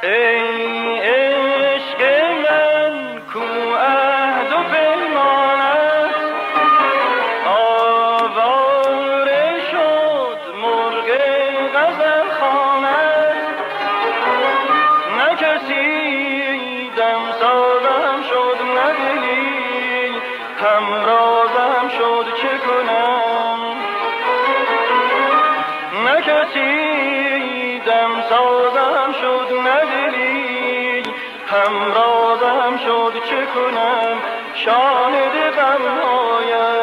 ای عشق من کو عهد و پیمانت، آواره شد مرغ غزل خوانت. نه کسی دمسازم شد، نه دلی همرازم شد، چه کنم؟ نه کسی دمسازم شد، نه دلی همرازم شد، چه کنم؟ شاهد غمهایم